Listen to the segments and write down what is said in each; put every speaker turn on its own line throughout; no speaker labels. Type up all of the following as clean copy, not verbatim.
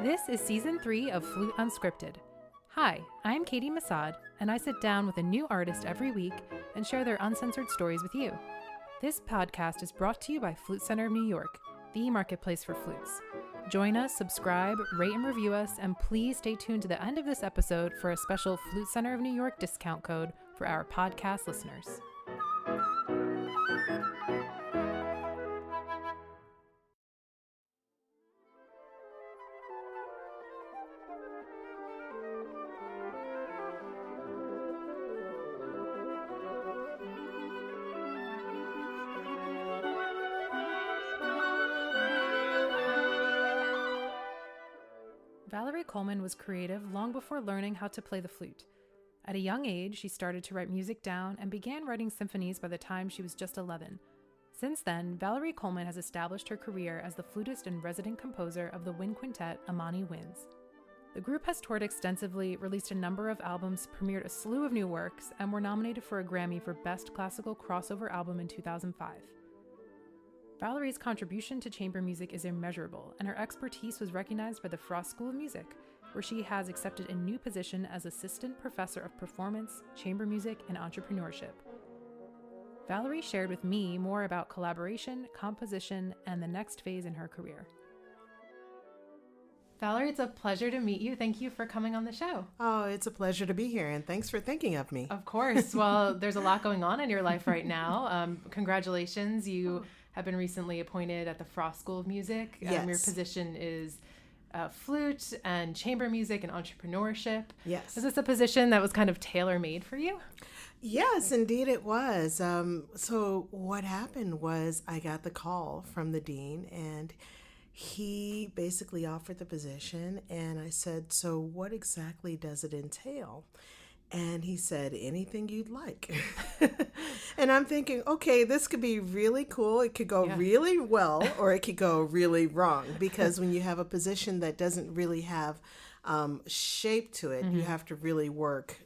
This is Season 3 of Flute Unscripted. Hi, I'm Caity Massoud, and I sit down with a new artist every week and share their uncensored stories with you. This podcast is brought to you by Flute Center of New York, the marketplace for flutes. Join us, subscribe, rate and review us, and please stay tuned to the end of this episode for a special Flute Center of New York discount code for our podcast listeners. Valerie Coleman was creative long before learning how to play the flute. At a young age, she started to write music down and began writing symphonies by the time she was just 11. Since then, Valerie Coleman has established her career as the flutist and resident composer of the wind quintet Imani Winds. The group has toured extensively, released a number of albums, premiered a slew of new works, and were nominated for a Grammy for Best Classical Crossover Album in 2005. Valerie's contribution to chamber music is immeasurable, and her expertise was recognized by the Frost School of Music, where she has accepted a new position as Assistant Professor of Performance, Chamber Music, and Entrepreneurship. Valerie shared with me more about collaboration, composition, and the next phase in her career. Valerie, it's a pleasure to meet you. Thank you for coming on the show.
Oh, it's a pleasure to be here, and thanks for thinking of me.
Of course. Well, there's a lot going on in your life right now. Congratulations. You have been recently appointed at the Frost School of Music.
Yes.
Your position is flute and chamber music and entrepreneurship.
Yes.
Is this a position that was kind of tailor-made for you?
Yes, indeed it was. So what happened was I got the call from the dean, and he basically offered the position, and I said, so what exactly does it entail? And he said, anything you'd like. And I'm thinking, okay, this could be really cool. It could go really well, or it could go really wrong. Because when you have a position that doesn't really have shape to it, you have to really work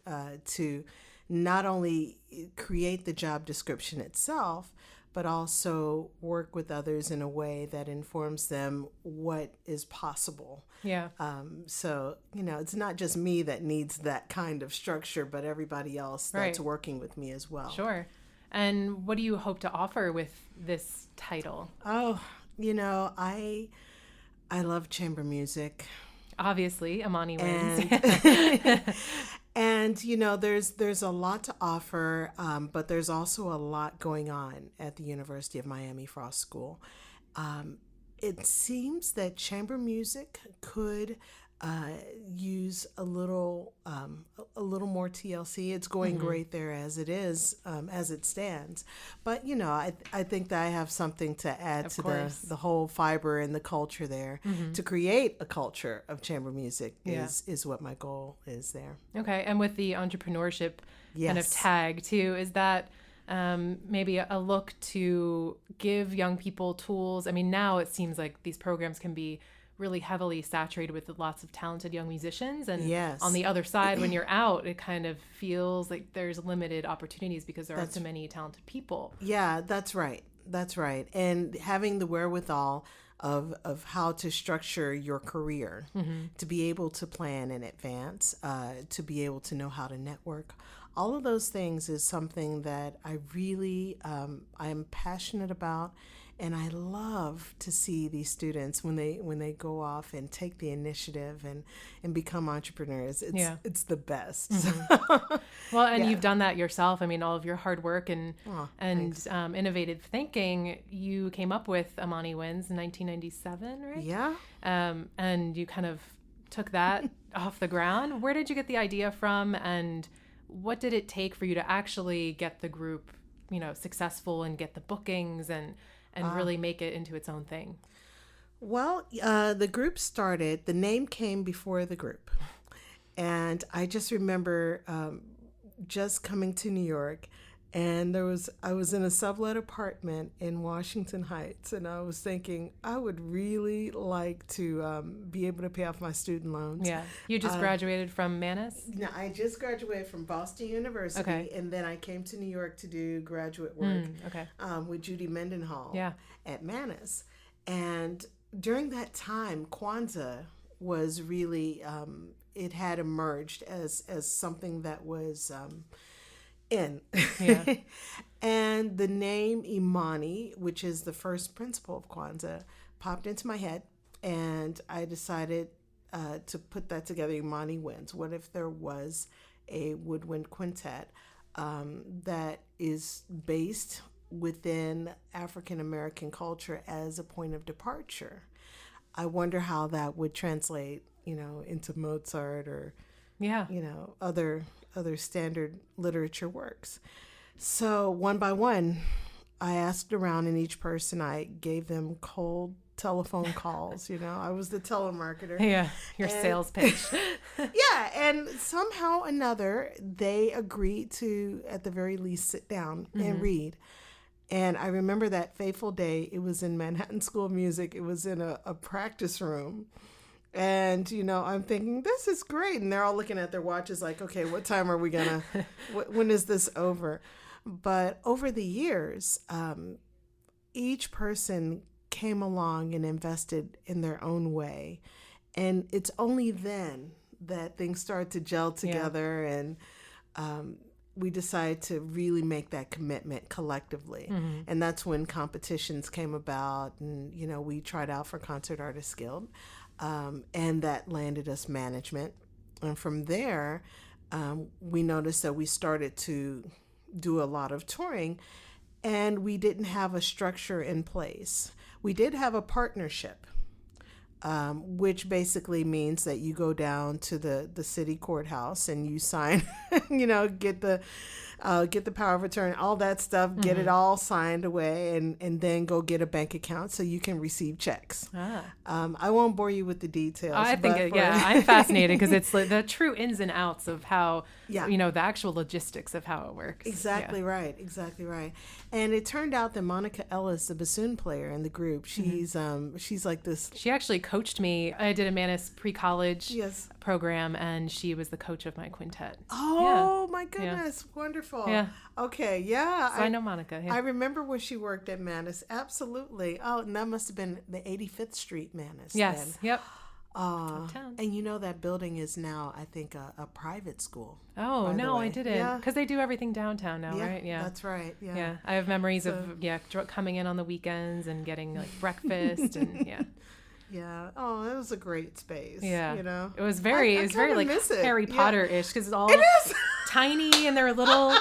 to not only create the job description itself, but also work with others in a way that informs them what is possible.
Yeah.
So, it's not just me that needs that kind of structure, but everybody else that's working with me as well.
Sure. And what do you hope to offer with this title?
Oh, I love chamber music.
Obviously, Imani Winds.
And, there's a lot to offer, but there's also a lot going on at the University of Miami Frost School. It seems that chamber music could use a little more TLC. It's going great there as it is, as it stands. But, I think that I have something to add to the whole fiber and the culture there. To create a culture of chamber music is what my goal is there.
Okay. And with the entrepreneurship kind of tag too, is that maybe a look to give young people tools? I mean, now it seems like these programs can be really heavily saturated with lots of talented young musicians. And on the other side, when you're out, it kind of feels like there's limited opportunities because there aren't so many talented people.
Yeah, that's right. That's right. And having the wherewithal of how to structure your career, to be able to plan in advance, to be able to know how to network. All of those things is something that I really, I am passionate about. And I love to see these students when they go off and take the initiative and become entrepreneurs. It's the best.
Well, and you've done that yourself. I mean, all of your hard work and innovative thinking, you came up with Imani Winds in 1997, right?
Yeah.
And you kind of took that off the ground. Where did you get the idea from, and what did it take for you to actually get the group, successful and get the bookings and really make it into its own thing?
Well, the group started, the name came before the group. And I just remember just coming to New York, and I was in a sublet apartment in Washington Heights, and I was thinking, I would really like to be able to pay off my student loans.
Yeah. You just graduated from Mannes?
No, I just graduated from Boston University, and then I came to New York to do graduate work with Judy Mendenhall at Mannes. And during that time, Kwanzaa was really, it had emerged as something that was in.
Yeah.
And the name Imani, which is the first principle of Kwanzaa, popped into my head, and I decided to put that together. Imani Winds. What if there was a woodwind quintet that is based within African American culture as a point of departure? I wonder how that would translate, into Mozart or,
Yeah.
other standard literature works. So one by one, I asked around, and each person I gave them cold telephone calls. I was the telemarketer.
Yeah, your sales pitch.
Yeah, and somehow or another, they agreed to, at the very least, sit down and read. And I remember that fateful day. It was in Manhattan School of Music. It was in a practice room. And, I'm thinking, this is great. And they're all looking at their watches like, okay, what time are we going to, when is this over? But over the years, each person came along and invested in their own way. And it's only then that things started to gel together, and we decided to really make that commitment collectively. And that's when competitions came about, and, we tried out for Concert Artists Guild, and that landed us management. And from there, we noticed that we started to do a lot of touring, and we didn't have a structure in place. We did have a partnership, which basically means that you go down to the city courthouse and you sign, get the power of attorney, all that stuff, get it all signed away, and then go get a bank account so you can receive checks. I won't bore you with the details.
I think, I'm fascinated because it's like the true ins and outs of how, the actual logistics of how it works.
Exactly right. And it turned out that Monica Ellis, the bassoon player in the group, she's like this.
She actually coached me. I did a Manus pre-college program, and she was the coach of my quintet.
Oh, my goodness. Wonderful.
Yeah.
Okay. Yeah.
So I know Monica. Yeah.
I remember when she worked at Manus. Absolutely. Oh, and that must have been the 85th Street Manus.
Yes.
Then.
Yep.
And that building is now, I think, a private school.
Oh, no, I didn't. Because they do everything downtown now, right? Yeah.
That's right.
Yeah. I have memories of coming in on the weekends and getting like breakfast and
Yeah. Oh, it was a great space.
Yeah.
It
was very like Harry Potter-ish because it's all tiny, and there are little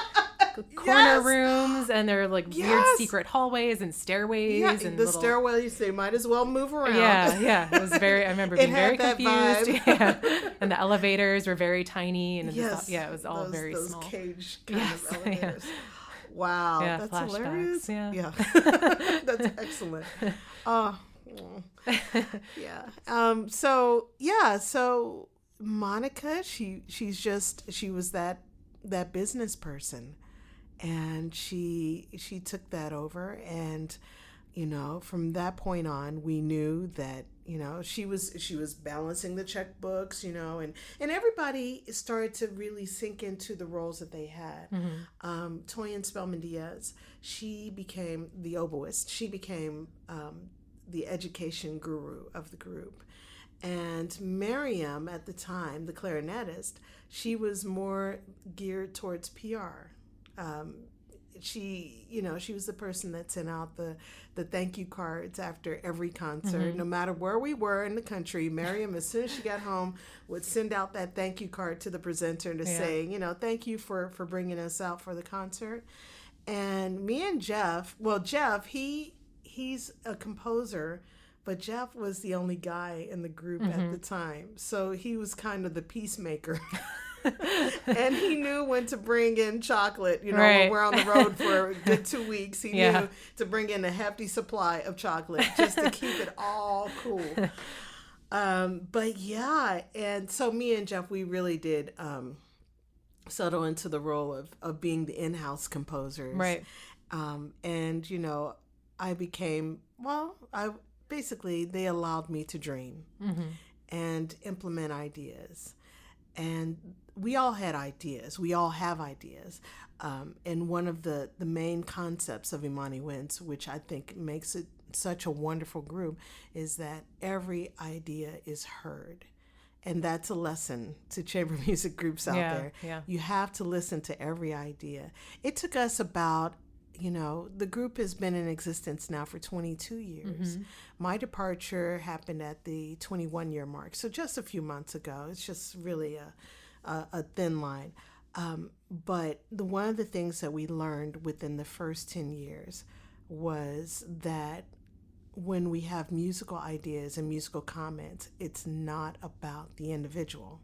corner rooms, and there are like weird secret hallways and stairways. And
the stairways, they might as well move around.
Yeah. It was very, I remember being very confused. And the elevators were very tiny, and it was all very
those
small.
Cage kind of elevators. Wow. That's
flashbacks.
hilarious. Yeah. That's excellent. So Monica, she was that business person, and she took that over, and from that point on, we knew that she was balancing the checkbooks, and everybody started to really sink into the roles that they had. Toyin Spellman Diaz, she became the oboist. She became the education guru of the group. And Miriam, at the time, the clarinetist, she was more geared towards PR. She was the person that sent out the thank you cards after every concert. No matter where we were in the country, Miriam, as soon as she got home, would send out that thank you card to the presenter to say, thank you for bringing us out for the concert. And me and Jeff, he's a composer, but Jeff was the only guy in the group at the time. So he was kind of the peacemaker. And he knew when to bring in chocolate. When we're on the road for a good 2 weeks, he knew to bring in a hefty supply of chocolate just to keep it all cool. And so me and Jeff, we really did settle into the role of being the in-house composers.
Right.
I became, basically they allowed me to dream and implement ideas. And we all had ideas. We all have ideas. And one of the main concepts of Imani Winds, which I think makes it such a wonderful group is that every idea is heard. And that's a lesson to chamber music groups out there.
Yeah.
You have to listen to every idea. It took us about, the group has been in existence now for 22 years. Mm-hmm. My departure happened at the 21-year mark, so just a few months ago. It's just really a thin line. But one of the things that we learned within the first 10 years was that when we have musical ideas and musical comments, it's not about the individual.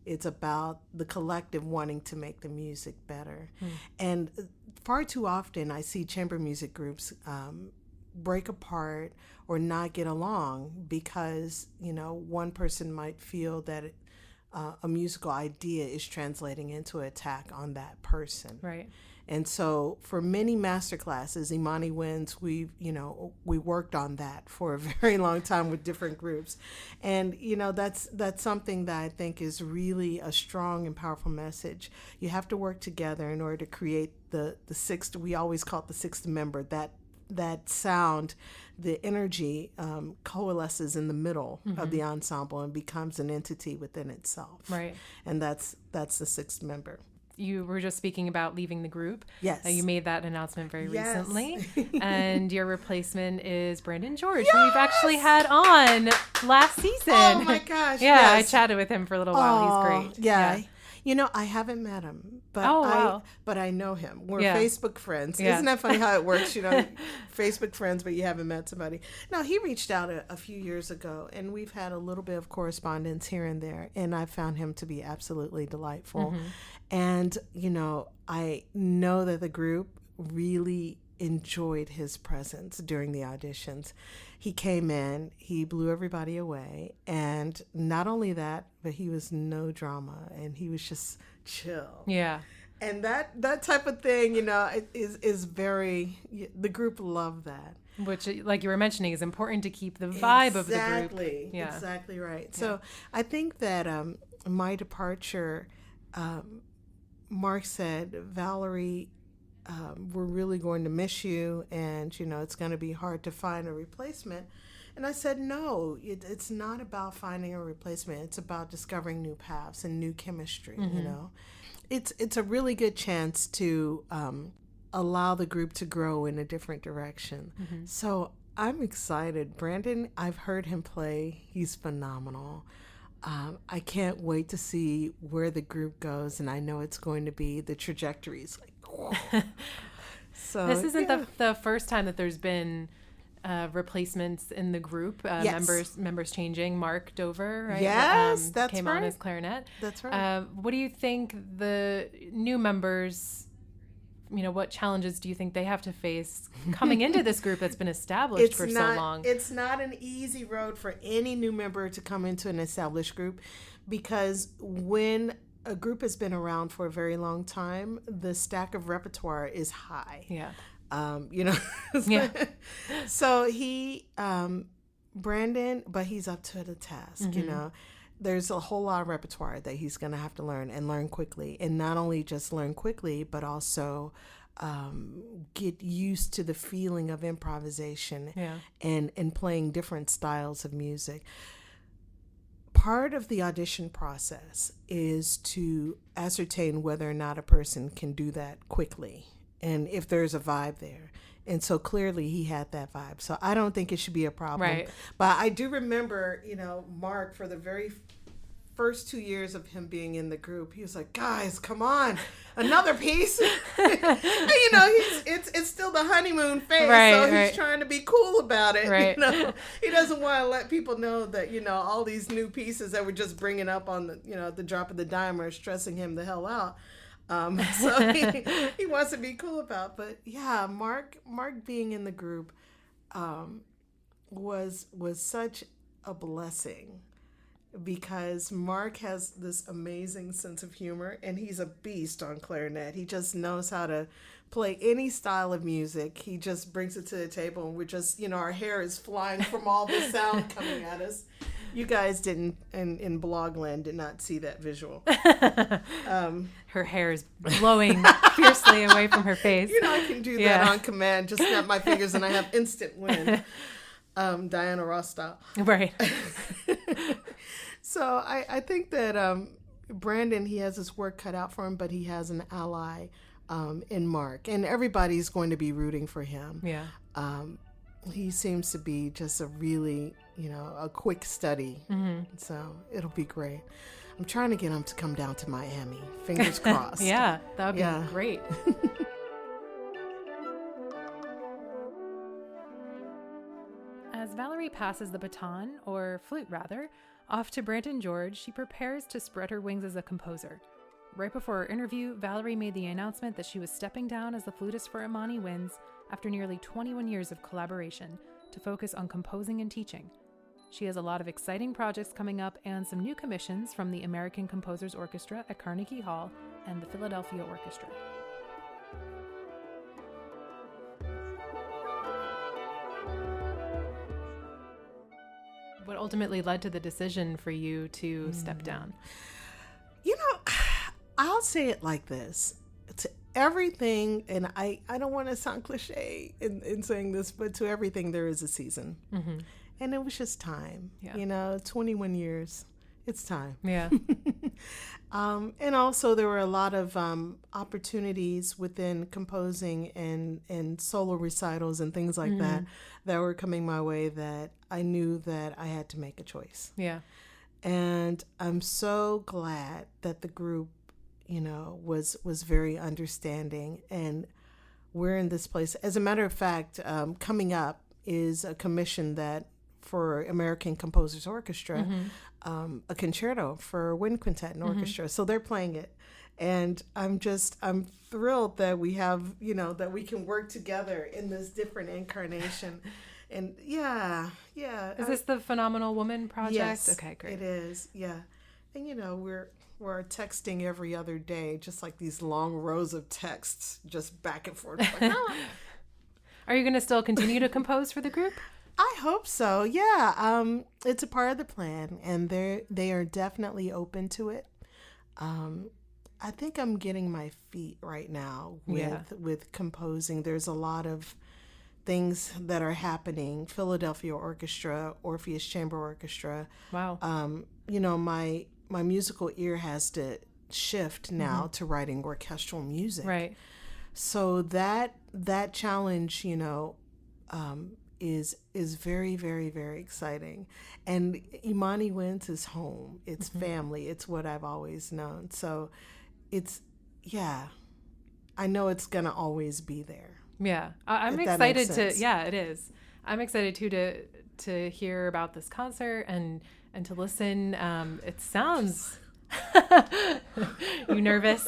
It's about the collective wanting to make the music better. And far too often I see chamber music groups break apart or not get along because, one person might feel that a musical idea is translating into an attack on that person.
Right.
And so for many master classes, Imani Winds, we worked on that for a very long time with different groups. And, that's something that I think is really a strong and powerful message. You have to work together in order to create the sixth, we always call it the sixth member, that sound, the energy coalesces in the middle of the ensemble and becomes an entity within itself.
Right.
And that's the sixth member.
You were just speaking about leaving the group.
Yes.
You made that announcement very
Yes.
recently. And your replacement is Brandon George, who we've actually had on last season.
Oh my gosh.
Yeah,
yes.
I chatted with him for a little while. He's great.
Yeah. I haven't met him, but but I know him. We're Facebook friends.
Yeah.
Isn't that funny how it works? Facebook friends, but you haven't met somebody. No, he reached out a few years ago, and we've had a little bit of correspondence here and there, and I found him to be absolutely delightful. Mm-hmm. And, I know that the group really enjoyed his presence during the auditions. He came in, he blew everybody away, and not only that, but he was no drama, and he was just chill.
Yeah.
And that type of thing, is very, the group loved that.
Which, like you were mentioning, is important to keep the vibe of the group.
Exactly. Yeah. Exactly right. Yeah. So I think that my departure, Mark said, Valerie, we're really going to miss you, and it's going to be hard to find a replacement. And I said, no, it's not about finding a replacement. It's about discovering new paths and new chemistry. Mm-hmm. It's a really good chance to allow the group to grow in a different direction. Mm-hmm. So I'm excited. Brandon, I've heard him play. He's phenomenal. I can't wait to see where the group goes, and I know it's going to be the trajectories. So
this isn't the first time that there's been replacements in the group.
Yes.
Members changing. Mark Dover, right?
Yes, that's
came
right.
on as clarinet.
That's right.
What do you think the new members? What challenges do you think they have to face coming into this group that's been established so long?
It's not an easy road for any new member to come into an established group, because when a group has been around for a very long time, the stack of repertoire is high.
Yeah.
Yeah. So Brandon, but he's up to the task, mm-hmm. There's a whole lot of repertoire that he's going to have to learn, and learn quickly. And not only just learn quickly, but also get used to the feeling of improvisation and playing different styles of music. Part of the audition process is to ascertain whether or not a person can do that quickly, and if there's a vibe there. And so clearly he had that vibe. So I don't think it should be a problem.
Right.
But I do remember, Mark, for the very first 2 years of him being in the group, he was like, guys, come on, another piece. And, it's still the honeymoon phase.
Right,
so he's trying to be cool about it.
Right.
He doesn't want to let people know that, all these new pieces that we're just bringing up on the, at the drop of the dime are stressing him the hell out. So he wants to be cool about, but yeah, Mark being in the group was such a blessing, because Mark has this amazing sense of humor, and he's a beast on clarinet. He just knows how to play any style of music. He just brings it to the table, and we're just, our hair is flying from all the sound coming at us. You guys didn't, in Blogland, did not see that visual.
Her hair is blowing fiercely away from her face.
I can do that on command. Just snap my fingers and I have instant wind. Diana Ross style.
Right.
So I think that Brandon, he has his work cut out for him, but he has an ally in Mark. And everybody's going to be rooting for him.
Yeah.
He seems to be just a really, a quick study. Mm-hmm. So it'll be great. I'm trying to get him to come down to Miami. Fingers crossed.
Yeah, that would be great. As Valerie passes the baton, or flute rather, off to Brandon George, she prepares to spread her wings as a composer. Right before her interview, Valerie made the announcement that she was stepping down as the flutist for Imani Winds after nearly 21 years of collaboration to focus on composing and teaching. She has a lot of exciting projects coming up and some new commissions from the American Composers Orchestra at Carnegie Hall and the Philadelphia Orchestra. What ultimately led to the decision for you to step down?
I'll say it like this. To everything, and I don't want to sound cliche in saying this, but to everything there is a season. Mm-hmm. And it was just time. Yeah. 21 years. It's time.
Yeah.
And also there were a lot of opportunities within composing and solo recitals and things like that were coming my way that I knew that I had to make a choice.
Yeah.
And I'm so glad that the group, was very understanding, and we're in this place. As a matter of fact, coming up is a commission that for American Composers Orchestra, a concerto for wind quintet and orchestra. So they're playing it. And I'm thrilled that we have, that we can work together in this different incarnation. And yeah.
Is this the Phenomenal Woman project?
Yes,
okay, great.
It is, yeah. And we're texting every other day, just like these long rows of texts, just back and forth. Like,
Are you going to still continue to compose for the group?
I hope so. Yeah. It's a part of the plan, and they are definitely open to it. I think I'm getting my feet right now with composing. There's a lot of things that are happening. Philadelphia Orchestra, Orpheus Chamber Orchestra.
Wow.
My musical ear has to shift now to writing orchestral music.
Right.
So that challenge, is very, very, very exciting. And Imani Winds is home. It's family. It's what I've always known. So I know it's going to always be there.
Yeah. I'm excited it is. I'm excited too to hear about this concert and to listen. It sounds, you nervous?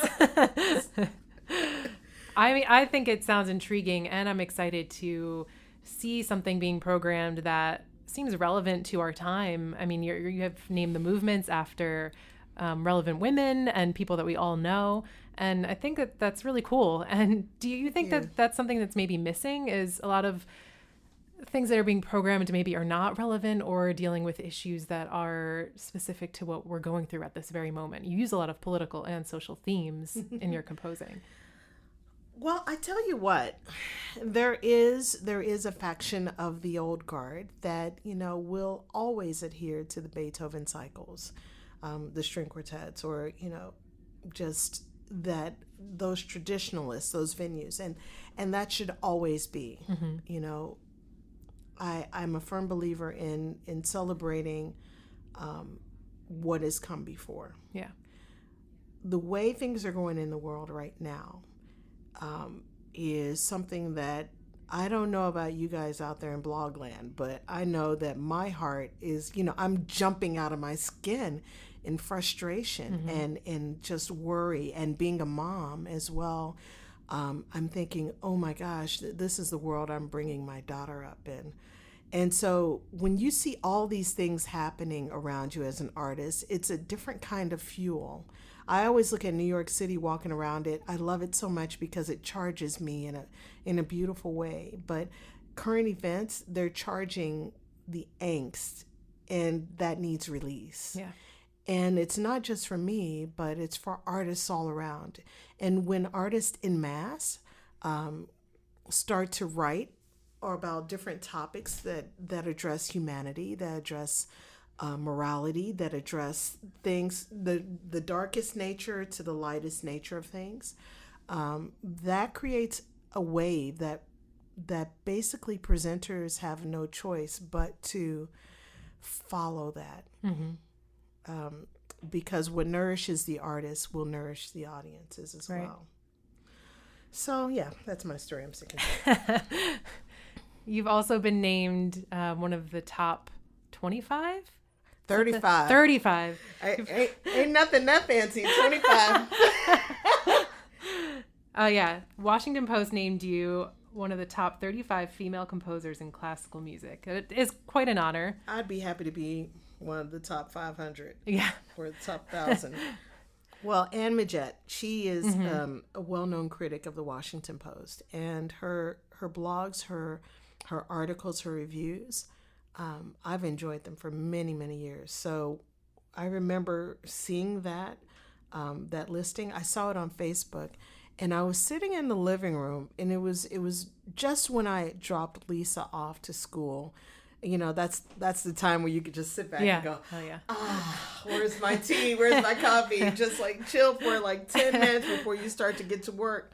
I think it sounds intriguing, and I'm excited to see something being programmed that seems relevant to our time. I mean, you have named the movements after relevant women and people that we all know, and I think that's really cool. And do you think that that's something that's maybe missing, is a lot of things that are being programmed maybe are not relevant or dealing with issues that are specific to what we're going through at this very moment? You use a lot of political and social themes in your composing.
Well, I tell you what, there is a faction of the old guard that, will always adhere to the Beethoven cycles, the string quartets, or, just that those traditionalists, those venues, and that should always be, I'm a firm believer in celebrating what has come before.
Yeah.
The way things are going in the world right now is something that I don't know about you guys out there in Blogland, but I know that my heart is, I'm jumping out of my skin in frustration and just worry, and being a mom as well. I'm thinking, oh my gosh, this is the world I'm bringing my daughter up in. And so when you see all these things happening around you as an artist, it's a different kind of fuel. I always look at New York City, walking around it. I love it so much because it charges me in a beautiful way. But current events, they're charging the angst and that needs release.
Yeah.
And it's not just for me, but it's for artists all around. And when artists en masse start to write or about different topics that address humanity, that address morality, that address things, the darkest nature to the lightest nature of things, that creates a wave that basically presenters have no choice but to follow that. Because what nourishes the artist will nourish the audiences as well. So yeah, that's my story. I'm sticking to it.
You've also been named one of the top 25?
35.
35.
Ain't nothing that fancy. 25.
Yeah. Washington Post named you one of the top 35 female composers in classical music. It is quite an honor.
I'd be happy to be one of the top 500.
Yeah.
Or the top 1,000. Well, Anne Midgett, she is a well-known critic of the Washington Post, and her blogs, her articles, her reviews, I've enjoyed them for many, many years. So I remember seeing that listing. I saw it on Facebook, and I was sitting in the living room, and it was just when I dropped Lisa off to school. You know, that's the time where you could just sit back and go, where's my tea? Where's my coffee? Just like chill for like 10 minutes before you start to get to work.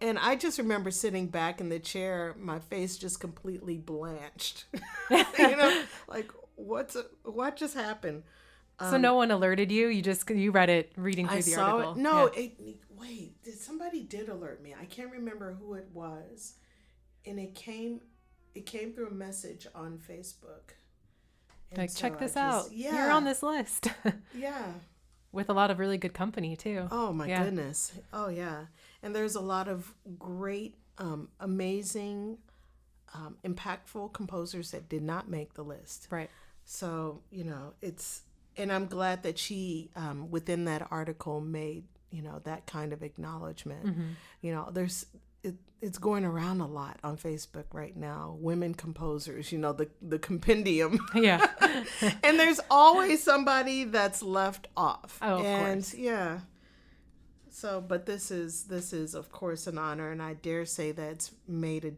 And I just remember sitting back in the chair, my face just completely blanched. You know, like what just happened?
So no one alerted you? You read it reading through the article?
No, somebody did alert me. I can't remember who it was. And it came through a message on Facebook. And
like,
so
check this out. Yeah. You're on this list.
Yeah.
With a lot of really good company, too.
Oh, my goodness. Oh, yeah. And there's a lot of great, amazing, impactful composers that did not make the list.
Right.
So, you know, and I'm glad that she, within that article, made, you know, that kind of acknowledgement. You know, it's going around a lot on Facebook right now. Women composers, you know, the compendium. Yeah. And there's always somebody that's left off.
Oh, of course.
Yeah. So, but this is of course an honor, and I dare say that it's made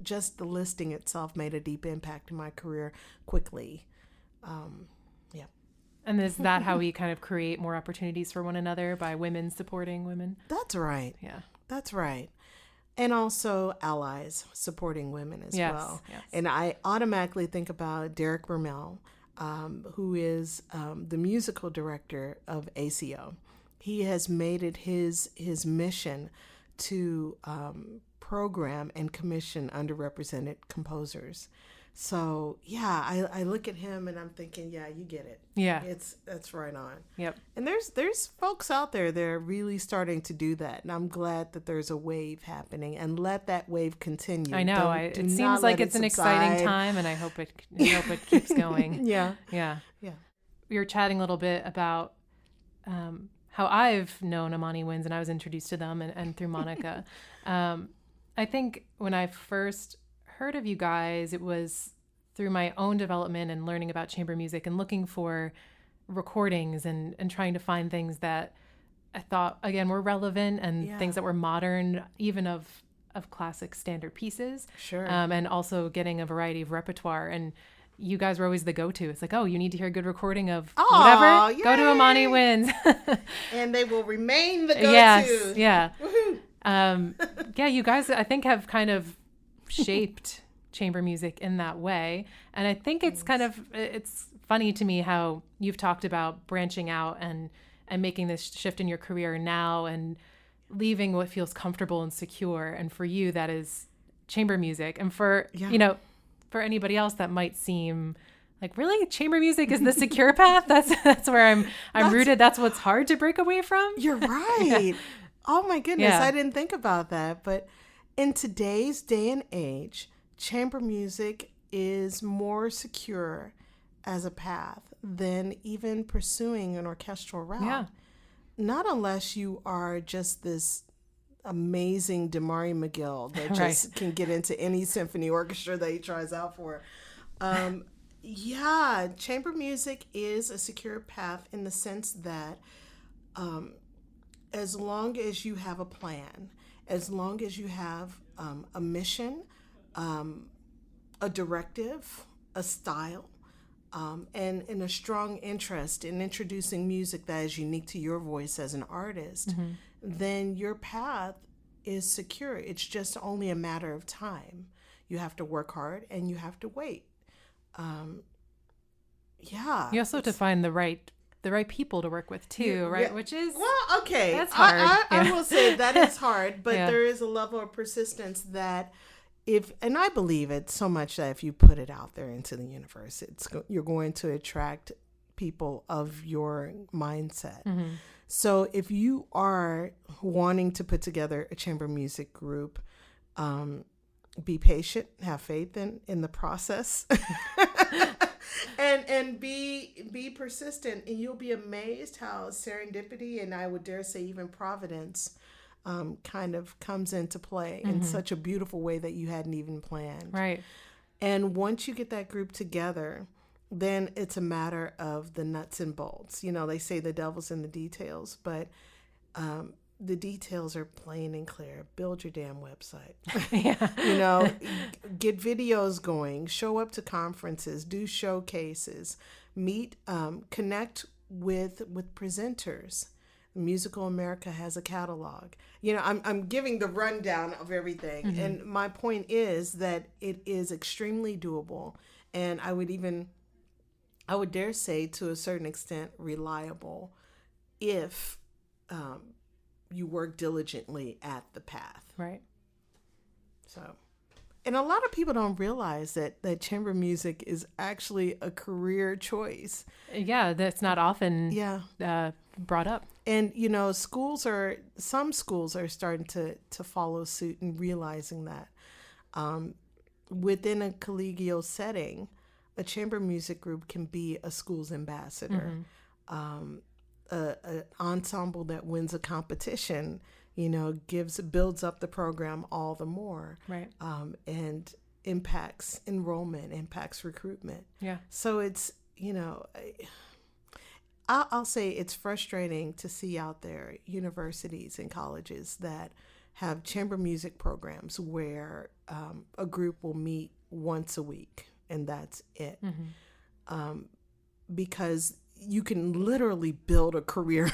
just the listing itself made a deep impact in my career quickly. Yeah.
And is that how we kind of create more opportunities for one another, by women supporting women?
That's right.
Yeah.
That's right. And also allies supporting women as well.
Yes.
And I automatically think about Derek Vermel, who is the musical director of ACO. He has made it his mission to program and commission underrepresented composers. So yeah, I look at him and I'm thinking, yeah, you get it.
Yeah,
that's right on.
Yep.
And there's folks out there that are really starting to do that, and I'm glad that there's a wave happening, and let that wave continue.
I know. It seems like it's an exciting time, and I hope it keeps going.
Yeah.
We were chatting a little bit about how I've known Imani Winds, and I was introduced to them and through Monica. I think when I first heard of you guys, it was through my own development and learning about chamber music and looking for recordings and trying to find things that I thought, again, were relevant and things that were modern, even of classic standard pieces.
Sure.
And also getting a variety of repertoire. And you guys were always the go-to. It's like, oh, you need to hear a good recording of whatever? Yay! Go to Imani Winds.
And they will remain the go-to.
Yes, yeah. Woohoo! You guys, I think, have kind of shaped chamber music in that way. And I think it's it's funny to me how you've talked about branching out and making this shift in your career now and leaving what feels comfortable and secure. And for you, that is chamber music. And for, for anybody else that might seem like, really, chamber music is the secure path? That's where I'm rooted. That's what's hard to break away from.
You're right. Oh my goodness. I didn't think about that. But in today's day and age, chamber music is more secure as a path than even pursuing an orchestral route.
Yeah.
Not unless you are just this amazing Damari McGill that just can get into any symphony orchestra that he tries out for. Yeah, chamber music is a secure path in the sense that as long as you have a plan, as long as you have a mission, a directive, a style, and a strong interest in introducing music that is unique to your voice as an artist, then your path is secure. It's just only a matter of time. You have to work hard and you have to wait. Yeah.
You also have to find the right people to work with too, right?
Yeah.
Which is,
well, okay.
That's hard.
I will say that is hard, but
Yeah.
there is a level of persistence that and I believe it so much that if you put it out there into the universe, you're going to attract people of your mindset. So if you are wanting to put together a chamber music group, be patient, have faith in the process, and be persistent, and you'll be amazed how serendipity, and I would dare say even providence, kind of comes into play in such a beautiful way that you hadn't even planned.
right.
And once you get that group together, then it's a matter of the nuts and bolts. You know, they say the devil's in the details, but the details are plain and clear. Build your damn website.
Yeah.
You know, get videos going, show up to conferences, do showcases, meet, connect with presenters. Musical America has a catalog. You know, I'm giving the rundown of everything. And my point is that it is extremely doable. And I would dare say to a certain extent reliable if you work diligently at the path.
Right.
So, and a lot of people don't realize that chamber music is actually a career choice.
Yeah. That's not often
Yeah.
brought up.
And, you know, some schools are starting to follow suit and realizing that within a collegial setting, a chamber music group can be a school's ambassador. An ensemble that wins a competition, you know, builds up the program all the more.
Right.
And impacts enrollment, impacts recruitment.
Yeah.
So it's, you know, I'll say it's frustrating to see out there universities and colleges that have chamber music programs where a group will meet once a week and that's it. Because you can literally build a career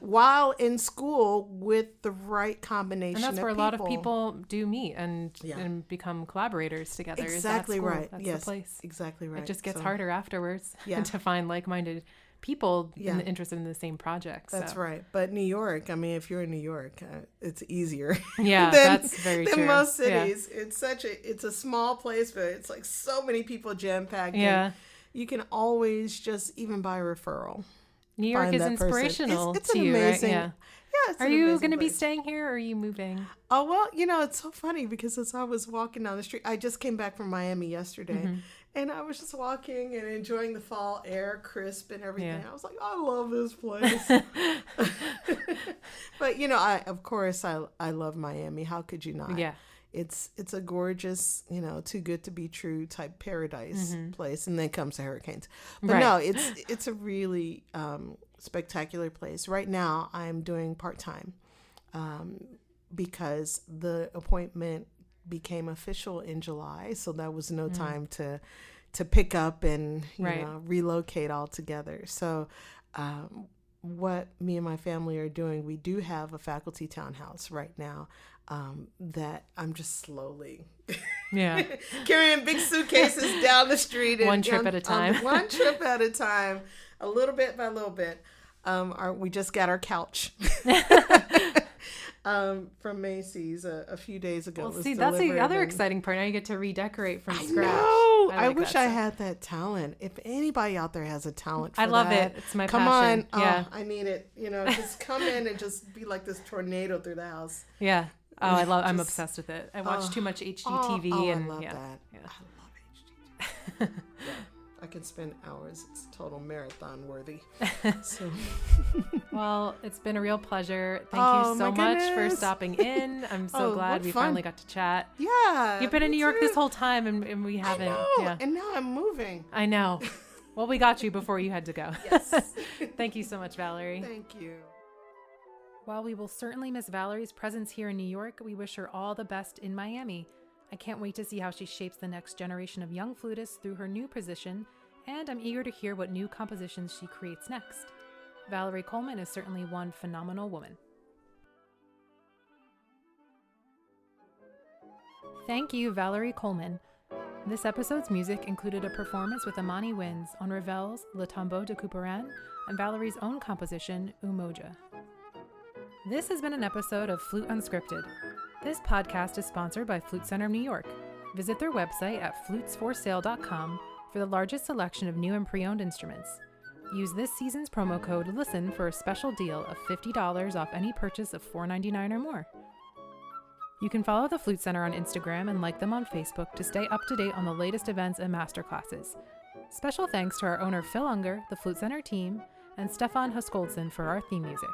while in school with the right combination of people.
And that's where a lot of people do meet and become collaborators together.
Exactly right.
That's
yes,
the place.
Exactly right.
It just gets harder afterwards
Yeah.
to find like-minded people interested in the same projects.
That's right. But New York, I mean, if you're in New York, it's easier.
Yeah, that's very true.
Than most cities. Yeah. It's a small place, but it's like so many people jam-packed.
Yeah.
You can always just even by referral.
New York is inspirational
it's
to you,
amazing,
right? Yeah.
Yeah.
Are you going to be staying here or are you moving?
Oh, well, you know, it's so funny because as I was walking down the street, I just came back from Miami yesterday and I was just walking and enjoying the fall air, crisp and everything. Yeah. I was like, I love this place. But, you know, I love Miami. How could you not?
Yeah.
It's a gorgeous, you know, too good to be true type paradise place. And then comes the hurricanes. But no, it's a really spectacular place. Right now, I'm doing part-time because the appointment became official in July. So that was no time to pick up and you know, relocate altogether. So what me and my family are doing, we do have a faculty townhouse right now. That I'm just slowly carrying big suitcases down the street.
One trip at a time.
One trip at a time, a little bit by little bit. We just got our couch from Macy's a few days ago.
Well, see, that's the other exciting part. Now you get to redecorate from scratch.
No, I wish I had that talent. If anybody out there has a talent for that.
I love it. It's my
passion.
passion.
Come on.
Yeah.
I need it. You know, just come in and just be like this tornado through the house.
Yeah. Oh, I'm obsessed with it. I watch too much HGTV.
I
and
love that.
Yeah.
I love HGTV. I can spend hours. It's total marathon worthy. So.
Well, it's been a real pleasure. Thank you so much for stopping in. I'm so glad we finally got to chat.
Yeah.
You've been in New York this whole time and we haven't.
I know,
yeah.
And now I'm moving.
I know. Well, we got you before you had to go.
Yes.
Thank you so much, Valerie.
Thank you.
While we will certainly miss Valerie's presence here in New York, we wish her all the best in Miami. I can't wait to see how she shapes the next generation of young flutists through her new position, and I'm eager to hear what new compositions she creates next. Valerie Coleman is certainly one phenomenal woman. Thank you, Valerie Coleman. This episode's music included a performance with Imani Winds on Ravel's Le Tombeau de Couperin and Valerie's own composition, Umoja. This has been an episode of Flute Unscripted. This podcast is sponsored by Flute Center of New York. Visit their website at flutesforsale.com for the largest selection of new and pre-owned instruments. Use this season's promo code LISTEN for a special deal of $50 off any purchase of $4.99 or more. You can follow the Flute Center on Instagram and like them on Facebook to stay up to date on the latest events and masterclasses. Special thanks to our owner Phil Unger, the Flute Center team, and Stefan Huskoldson for our theme music.